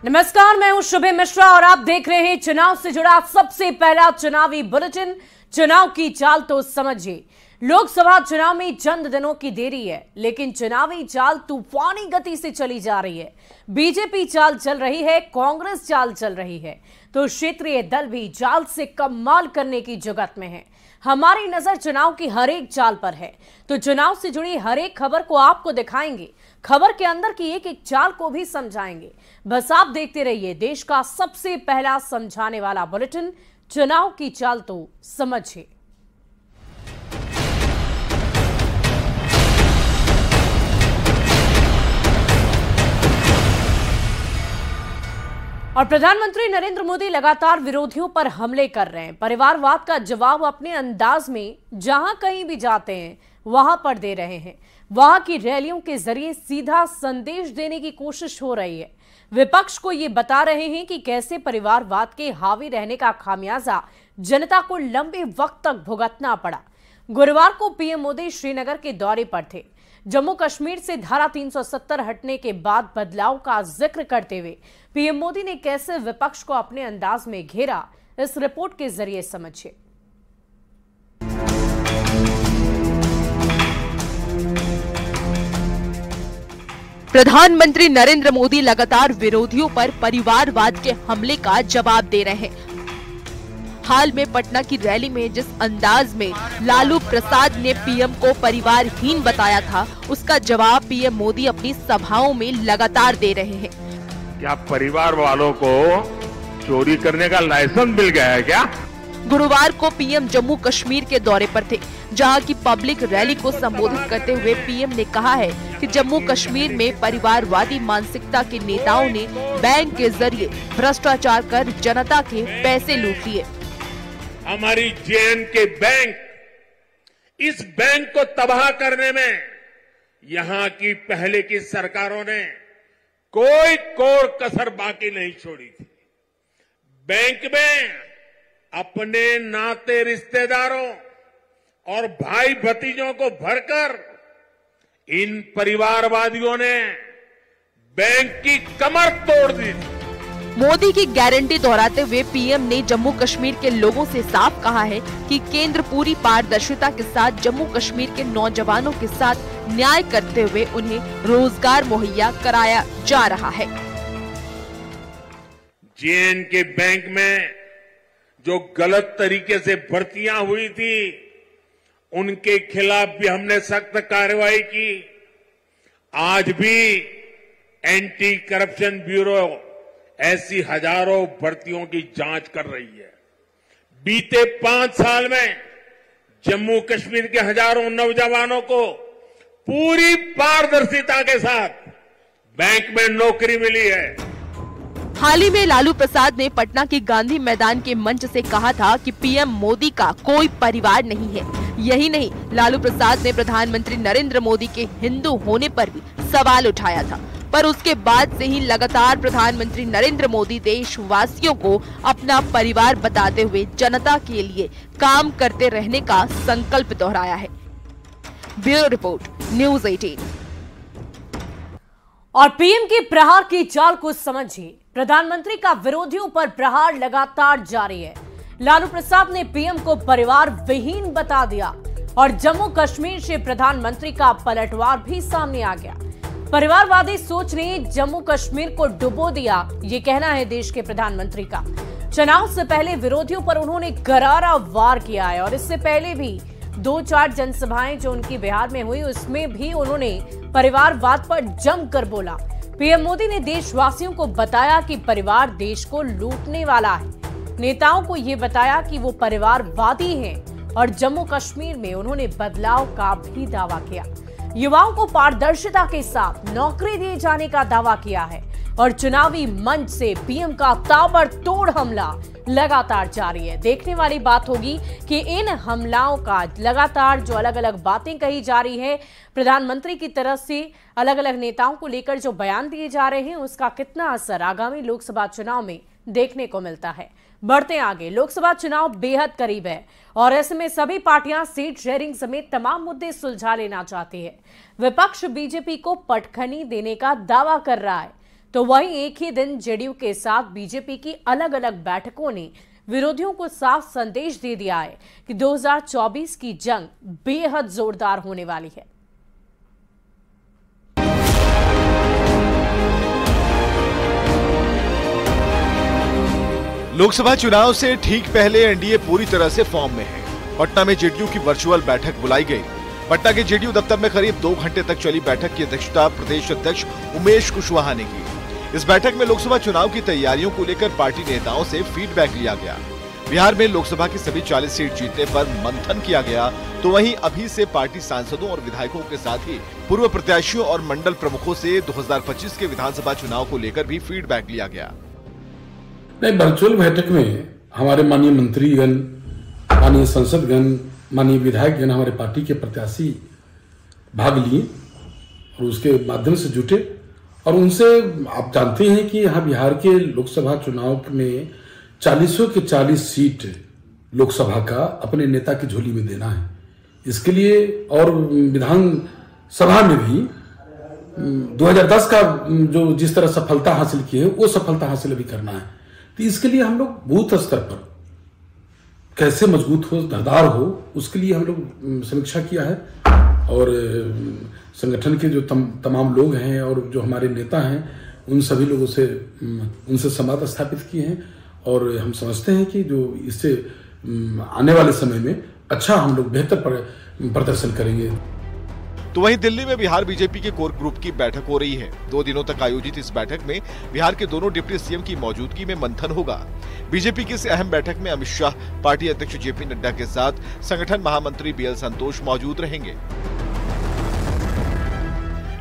नमस्कार, मैं हूं शुभे मिश्रा और आप देख रहे हैं चुनाव से जुड़ा सबसे पहला चुनावी बुलेटिन। चुनाव की चाल तो समझिए। लोकसभा चुनाव में चंद दिनों की देरी है, लेकिन चुनावी चाल तूफानी गति से चली जा रही है। बीजेपी चाल चल रही है, कांग्रेस चाल चल रही है, तो क्षेत्रीय दल भी चाल से कमाल करने की जुगत में है। हमारी नजर चुनाव की हर एक चाल पर है, तो चुनाव से जुड़ी हर एक खबर को आपको दिखाएंगे। खबर के अंदर की एक एक चाल को भी समझाएंगे। बस आप देखते रहिए देश का सबसे पहला समझाने वाला बुलेटिन, चुनाव की चाल तो समझिए। और प्रधानमंत्री नरेंद्र मोदी लगातार विरोधियों पर हमले कर रहे हैं। परिवारवाद का जवाब अपने अंदाज में जहां कहीं भी जाते हैं वहां पर दे रहे हैं। वहां की रैलियों के जरिए सीधा संदेश देने की कोशिश हो रही है। विपक्ष को ये बता रहे हैं कि कैसे परिवारवाद के हावी रहने का खामियाजा जनता को लंबे वक्त तक भुगतना पड़ा। गुरुवार को पीएम मोदी श्रीनगर के दौरे पर थे। जम्मू कश्मीर से धारा 370 हटने के बाद बदलाव का जिक्र करते हुए पीएम मोदी ने कैसे विपक्ष को अपने अंदाज में घेरा, इस रिपोर्ट के जरिए समझिए। प्रधानमंत्री नरेंद्र मोदी लगातार विरोधियों पर परिवारवाद के हमले का जवाब दे रहे हैं। हाल में पटना की रैली में जिस अंदाज में लालू प्रसाद ने पीएम को परिवारहीन बताया था, उसका जवाब पीएम मोदी अपनी सभाओं में लगातार दे रहे हैं। क्या परिवार वालों को चोरी करने का लाइसेंस मिल गया है क्या? गुरुवार को पीएम जम्मू कश्मीर के दौरे पर थे, जहां की पब्लिक रैली को संबोधित करते हुए पीएम ने कहा है कि जम्मू कश्मीर में परिवारवादी मानसिकता के नेताओं ने बैंक के जरिए भ्रष्टाचार कर जनता के पैसे लूट लिए। हमारी जे.एन.के बैंक, इस बैंक को तबाह करने में यहां की पहले की सरकारों ने कोई कोर कसर बाकी नहीं छोड़ी थी। बैंक में अपने नाते रिश्तेदारों और भाई भतीजों को भरकर इन परिवारवादियों ने बैंक की कमर तोड़ दी थी। मोदी की गारंटी दोहराते हुए पीएम ने जम्मू कश्मीर के लोगों से साफ कहा है कि केंद्र पूरी पारदर्शिता के साथ जम्मू कश्मीर के नौजवानों के साथ न्याय करते हुए उन्हें रोजगार मुहैया कराया जा रहा है। जे.एन.के बैंक में जो गलत तरीके से भर्तियां हुई थी, उनके खिलाफ भी हमने सख्त कार्रवाई की। आज भी एंटी करप्शन ब्यूरो ऐसी हजारों भर्तियों की जांच कर रही है। बीते 5 साल में जम्मू कश्मीर के हजारों नौजवानों को पूरी पारदर्शिता के साथ बैंक में नौकरी मिली है। हाल ही में लालू प्रसाद ने पटना के गांधी मैदान के मंच से कहा था कि पीएम मोदी का कोई परिवार नहीं है। यही नहीं, लालू प्रसाद ने प्रधानमंत्री नरेंद्र मोदी के हिंदू होने पर भी सवाल उठाया था। पर उसके बाद से ही लगातार प्रधानमंत्री नरेंद्र मोदी देशवासियों को अपना परिवार बताते हुए जनता के लिए काम करते रहने का संकल्प दोहराया है। Bureau report, news 18। और पीएम की प्रहार की चाल को समझिए। प्रधानमंत्री का विरोधियों पर प्रहार लगातार जारी है। लालू प्रसाद ने पीएम को परिवार विहीन बता दिया और जम्मू कश्मीर से प्रधानमंत्री का पलटवार भी सामने आ गया। परिवारवादी सोच ने जम्मू कश्मीर को डुबो दिया, ये कहना है देश के प्रधानमंत्री का। चुनाव से पहले विरोधियों पर उन्होंने करारा वार किया है और इससे पहले भी 2-4 जनसभाएं जो उनकी बिहार में हुई, उसमें भी उन्होंने परिवारवाद पर जमकर बोला। पीएम मोदी ने देशवासियों को बताया कि परिवार देश को लूटने वाला है। नेताओं को ये बताया कि वो परिवारवादी हैं और जम्मू कश्मीर में उन्होंने बदलाव का भी दावा किया। युवाओं को पारदर्शिता के साथ नौकरी दिए जाने का दावा किया है और चुनावी मंच से पीएम का ताबड़तोड़ हमला लगातार जारी है। देखने वाली बात होगी कि इन हमलाओं का लगातार जो अलग अलग बातें कही जा रही है प्रधानमंत्री की तरफ से, अलग अलग नेताओं को लेकर जो बयान दिए जा रहे हैं, उसका कितना असर आगामी लोकसभा चुनाव में देखने को मिलता है। बढ़ते आगे, लोकसभा चुनाव बेहद करीब है और ऐसे में सभी पार्टियां सीट शेयरिंग समेत तमाम मुद्दे सुलझा लेना चाहती है। विपक्ष बीजेपी को पटखनी देने का दावा कर रहा है। तो वहीं एक ही दिन जेडीयू के साथ बीजेपी की अलग अलग बैठकों ने विरोधियों को साफ संदेश दे दिया है कि 2024 की जंग बेहद जोरदार होने वाली है। लोकसभा चुनाव से ठीक पहले एनडीए पूरी तरह से फॉर्म में है। पटना में जेडीयू की वर्चुअल बैठक बुलाई गई। पटना के जेडीयू दफ्तर में करीब 2 घंटे तक चली बैठक की अध्यक्षता प्रदेश अध्यक्ष उमेश कुशवाहा ने की। इस बैठक में लोकसभा चुनाव की तैयारियों को लेकर पार्टी नेताओं से फीडबैक लिया गया। बिहार में लोकसभा की सभी 40 सीट जीतने पर मंथन किया गया, तो वहीं अभी से पार्टी सांसदों और विधायकों के साथ ही पूर्व प्रत्याशियों और मंडल प्रमुखों से 2025 के विधानसभा चुनाव को लेकर भी फीडबैक लिया गया। वर्चुअल बैठक में हमारे माननीय मंत्रीगण, माननीय सांसदगण, माननीय विधायकगण, हमारे पार्टी के प्रत्याशी भाग लिए और उसके माध्यम से जुटे और उनसे आप जानते हैं कि यहाँ बिहार के लोकसभा चुनाव में 40 के 40 सीट लोकसभा का अपने नेता की झोली में देना है। इसके लिए और विधानसभा में भी 2010 का जो जिस तरह सफलता हासिल की है वो सफलता हासिल भी करना है। तो इसके लिए हम लोग बूथ स्तर पर कैसे मजबूत हो, धारदार हो, उसके लिए हम लोग समीक्षा किया है और संगठन के जो तमाम लोग हैं और जो हमारे नेता हैं उन सभी लोगों से उनसे संवाद स्थापित किए हैं और हम समझते हैं कि जो इससे आने वाले समय में अच्छा हम लोग बेहतर प्रदर्शन करेंगे। तो वहीं दिल्ली में बिहार बीजेपी के कोर ग्रुप की बैठक हो रही है। 2 दिनों तक आयोजित इस बैठक में बिहार के दोनों डिप्टी सीएम की मौजूदगी में मंथन होगा। बीजेपी की इस अहम बैठक में अमित शाह, पार्टी अध्यक्ष जेपी नड्डा के साथ संगठन महामंत्री बीएल संतोष मौजूद रहेंगे।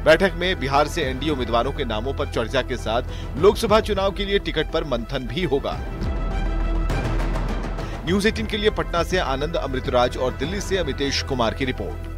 बैठक में बिहार से एनडीए उम्मीदवारों के नामों पर चर्चा के साथ लोकसभा चुनाव के लिए टिकट पर मंथन भी होगा। न्यूज़ 18 के लिए पटना से आनंद अमृतराज और दिल्ली से अमितेश कुमार की रिपोर्ट।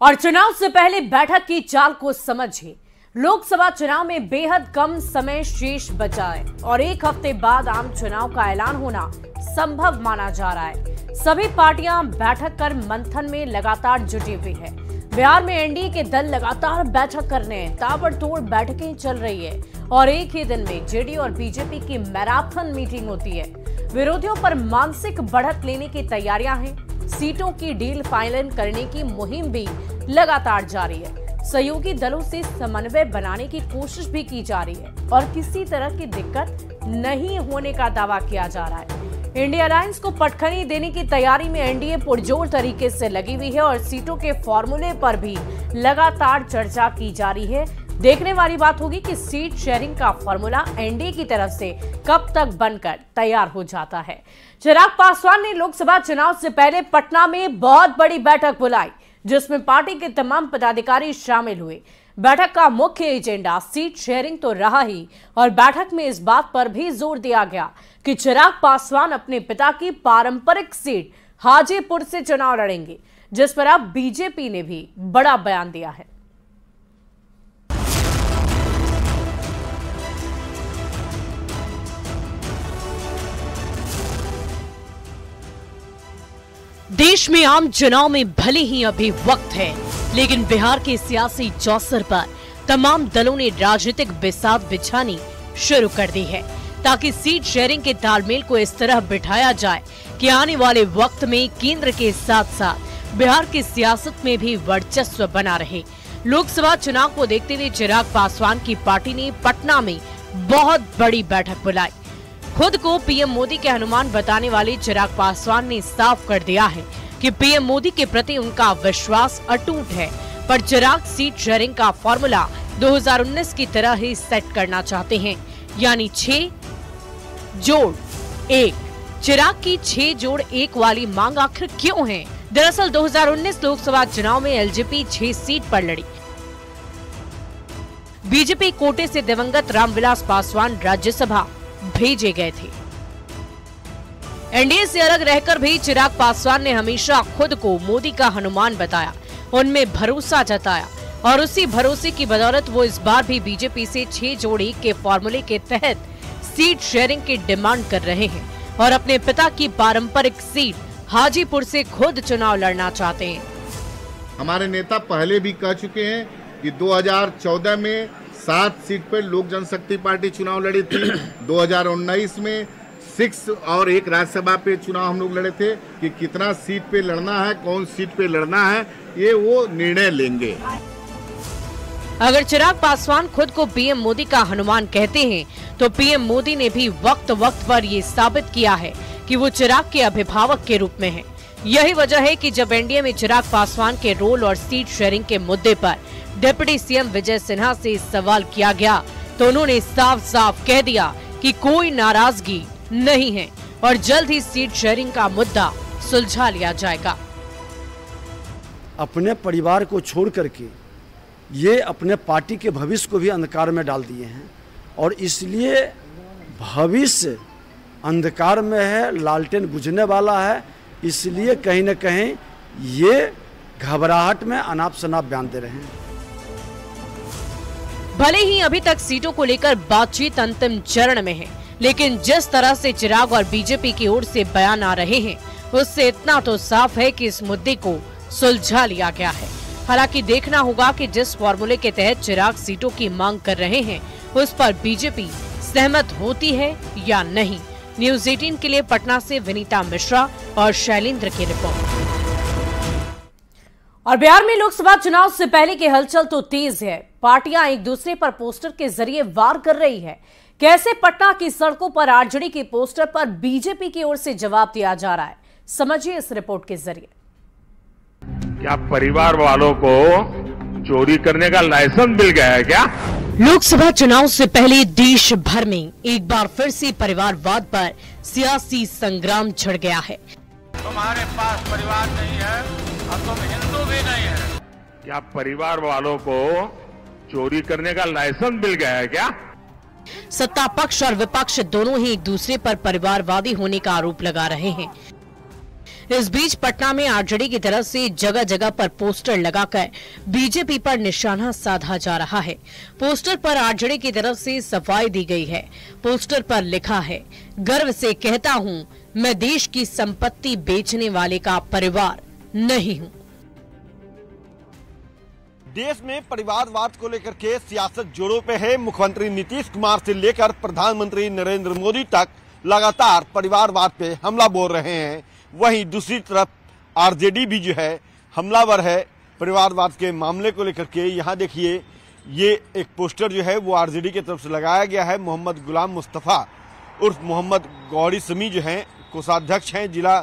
और चुनाव से पहले बैठक की चाल को समझिए। लोकसभा चुनाव में बेहद कम समय शेष बचा है और 1 हफ्ते बाद आम चुनाव का ऐलान होना संभव माना जा रहा है। सभी पार्टियां बैठक कर मंथन में लगातार जुटी हुई है। बिहार में एनडीए के दल लगातार बैठक कर रहे हैं, ताबड़तोड़ बैठकें चल रही है और एक ही दिन में जेडीयू और बीजेपी की मैराथन मीटिंग होती है। विरोधियों पर मानसिक बढ़त लेने की तैयारियां हैं। सीटों की डील फाइनल करने की मुहिम भी लगातार जारी है। सहयोगी दलों से समन्वय बनाने की कोशिश भी की जा रही है और किसी तरह की दिक्कत नहीं होने का दावा किया जा रहा है। इंडिया अलायंस को पटखनी देने की तैयारी में एनडीए पुरजोर तरीके से लगी हुई है और सीटों के फॉर्मूले पर भी लगातार चर्चा की जा रही है। देखने वाली बात होगी कि सीट शेयरिंग का फॉर्मूला एनडीए की तरफ से कब तक बनकर तैयार हो जाता है। चिराग पासवान ने लोकसभा चुनाव से पहले पटना में बहुत बड़ी बैठक बुलाई, जिसमें पार्टी के तमाम पदाधिकारी शामिल हुए। बैठक का मुख्य एजेंडा सीट शेयरिंग तो रहा ही और बैठक में इस बात पर भी जोर दिया गया कि चिराग पासवान अपने पिता की पारंपरिक सीट हाजीपुर से चुनाव लड़ेंगे, जिस पर अब बीजेपी ने भी बड़ा बयान दिया है। देश में आम चुनाव में भले ही अभी वक्त है, लेकिन बिहार के सियासी चौसर पर तमाम दलों ने राजनीतिक बिसात बिछानी शुरू कर दी है, ताकि सीट शेयरिंग के तालमेल को इस तरह बिठाया जाए कि आने वाले वक्त में केंद्र के साथ साथ बिहार की सियासत में भी वर्चस्व बना रहे। लोकसभा चुनाव को देखते हुए चिराग पासवान की पार्टी ने पटना में बहुत बड़ी बैठक बुलाई। खुद को पीएम मोदी के हनुमान बताने वाले चिराग पासवान ने साफ कर दिया है कि पीएम मोदी के प्रति उनका विश्वास अटूट है, पर चिराग सीट शेयरिंग का फॉर्मूला 2019 की तरह ही सेट करना चाहते हैं, यानी 6 जोड़ 1। चिराग की 6 जोड़ 1 वाली मांग आखिर क्यों है? दरअसल 2019 लोकसभा चुनाव में एलजेपी 6 सीट पर लड़ी। बीजेपी कोटे से दिवंगत रामविलास पासवान राज्यसभा भेजे गए थे। एनडीए से अलग रहकर भी चिराग पासवान ने हमेशा खुद को मोदी का हनुमान बताया, उनमें भरोसा जताया और उसी भरोसे की बदौलत वो इस बार भी बीजेपी से 6 जोड़ 1 के फॉर्मूले के तहत सीट शेयरिंग की डिमांड कर रहे हैं और अपने पिता की पारंपरिक सीट हाजीपुर से खुद चुनाव लड़ना चाहते हैं। हमारे नेता पहले भी कह चुके हैं कि 2014 में 7 सीट पर लोक जनशक्ति पार्टी चुनाव लड़ी थी, 2019 में 6 और 1 राज्यसभा पे चुनाव हम लोग लड़े थे कि कितना सीट पे लड़ना है, कौन सीट पे लड़ना है, ये वो निर्णय लेंगे। अगर चिराग पासवान खुद को पीएम मोदी का हनुमान कहते हैं, तो पीएम मोदी ने भी वक्त वक्त पर ये साबित किया है कि वो चिराग के अभिभावक के रूप में हैं। यही वजह है कि जब एनडीए में चिराग पासवान के रोल और सीट शेयरिंग के मुद्दे पर डिप्टी सीएम विजय सिन्हा से सवाल किया गया, तो उन्होंने साफ साफ कह दिया कि कोई नाराजगी नहीं है और जल्द ही सीट शेयरिंग का मुद्दा सुलझा लिया जाएगा। अपने परिवार को छोड़ करके ये अपने पार्टी के भविष्य को भी अंधकार में डाल दिए हैं और इसलिए भविष्य अंधकार में है, लालटेन बुझने वाला है। इसलिए कहीं न कहीं ये घबराहट में अनाप शनाप बयान दे रहे हैं। भले ही अभी तक सीटों को लेकर बातचीत अंतिम चरण में है, लेकिन जिस तरह से चिराग और बीजेपी की ओर से बयान आ रहे हैं, उससे इतना तो साफ है कि इस मुद्दे को सुलझा लिया गया है। हालांकि देखना होगा कि जिस फॉर्मूले के तहत चिराग सीटों की मांग कर रहे हैं, उस पर बीजेपी सहमत होती है या नहीं। न्यूज़ 18 के लिए पटना से विनीता मिश्रा और शैलेंद्र की रिपोर्ट। और बिहार में लोकसभा चुनाव से पहले की हलचल तो तेज है। पार्टियां एक दूसरे पर पोस्टर के जरिए वार कर रही है। कैसे पटना की सड़कों पर आरजेडी के पोस्टर पर बीजेपी की ओर से जवाब दिया जा रहा है, समझिए इस रिपोर्ट के जरिए। क्या परिवार वालों को चोरी करने का लाइसेंस मिल गया है क्या? लोकसभा चुनाव से पहले देश भर में एक बार फिर से परिवारवाद पर सियासी संग्राम छिड़ गया है। तुम्हारे पास परिवार नहीं है और तुम हिंदू भी नहीं है। क्या परिवार वालों को चोरी करने का लाइसेंस मिल गया है क्या? सत्ता पक्ष और विपक्ष दोनों ही एक दूसरे पर परिवारवादी होने का आरोप लगा रहे हैं। इस बीच पटना में आरजेडी की तरफ से जगह जगह पर पोस्टर लगाकर बीजेपी पर निशाना साधा जा रहा है। पोस्टर पर आरजेडी की तरफ से सफाई दी गई है। पोस्टर पर लिखा है, गर्व से कहता हूं, मैं देश की संपत्ति बेचने वाले का परिवार नहीं हूं। देश में परिवारवाद को लेकर के सियासत जोरों पे है। मुख्यमंत्री नीतीश कुमार से लेकर प्रधानमंत्री नरेंद्र मोदी तक लगातार परिवारवाद पे हमला बोल रहे हैं। वहीं दूसरी तरफ आरजेडी भी जो है हमलावर है परिवारवाद के मामले को लेकर के। यहाँ देखिए, ये एक पोस्टर जो है वो आरजेडी की तरफ से लगाया गया है। मोहम्मद गुलाम मुस्तफा उर्फ मोहम्मद गौरी समी जो हैं कोषाध्यक्ष हैं जिला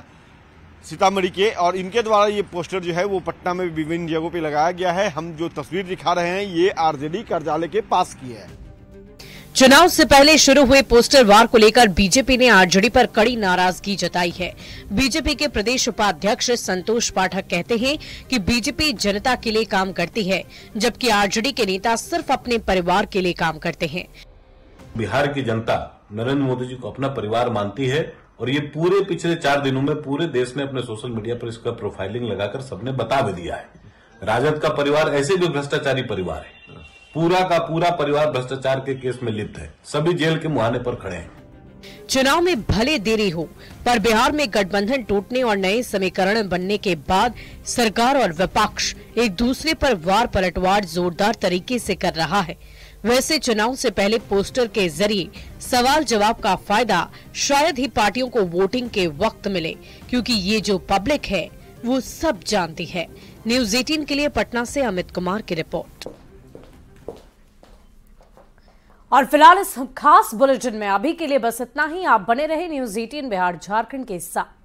सीतामढ़ी के, और इनके द्वारा ये पोस्टर जो है वो पटना में विभिन्न जगहों पे लगाया गया है। हम जो तस्वीर दिखा रहे हैं ये आरजेडी कार्यालय के पास की है। चुनाव से पहले शुरू हुए पोस्टर वार को लेकर बीजेपी ने आरजेडी पर कड़ी नाराजगी जताई है। बीजेपी के प्रदेश उपाध्यक्ष संतोष पाठक कहते हैं कि बीजेपी जनता के लिए काम करती है, जबकि आरजेडी के नेता सिर्फ अपने परिवार के लिए काम करते हैं। बिहार की जनता नरेंद्र मोदी जी को अपना परिवार मानती है और ये पूरे पिछले 4 दिनों में पूरे देश में अपने सोशल मीडिया पर इसका प्रोफाइलिंग लगाकर सबने बता भी दिया है। राजद का परिवार ऐसे भी भ्रष्टाचारी परिवार है, पूरा का पूरा परिवार भ्रष्टाचार के केस में लिप्त है, सभी जेल के मुहाने पर खड़े हैं। चुनाव में भले देरी हो, पर बिहार में गठबंधन टूटने और नए समीकरण बनने के बाद सरकार और विपक्ष एक दूसरे पर वार पलटवार जोरदार तरीके से कर रहा है। वैसे चुनाव से पहले पोस्टर के जरिए सवाल जवाब का फायदा शायद ही पार्टियों को वोटिंग के वक्त मिले, क्योंकि ये जो पब्लिक है वो सब जानती है। न्यूज़ 18 के लिए पटना से अमित कुमार की रिपोर्ट। और फिलहाल इस खास बुलेटिन में अभी के लिए बस इतना ही। आप बने रहे न्यूज़ 18 बिहार झारखंड के साथ।